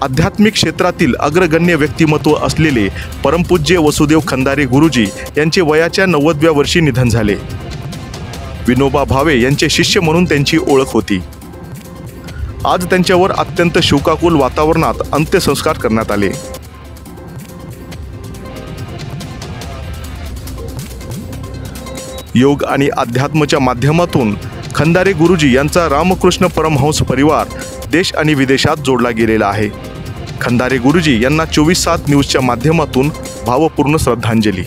आध्यात्मिक क्षेत्रातील अग्रगण्य व्यक्तिमत्व असलेले परमपूज्य वसुदेव खंदारे गुरुजी यांचे वयाच्या 90व्या वर्षी निधन झाले। विनोबा भावे यांचे शिष्य म्हणून त्यांची ओळख होती। आज त्यांच्यावर अत्यंत शोकाकुल वातावरणात अंत्यसंस्कार करण्यात आले। योग आणि अध्यात्माच्या माध्यमातून खंदारे गुरुजी यांचा रामकृष्ण परमहंस परिवार देश आणि विदेशात जोडला गेलेला आहे। खंदारे गुरुजी यांना 24/7 न्यूजच्या माध्यमातून भावपूर्ण श्रद्धांजली।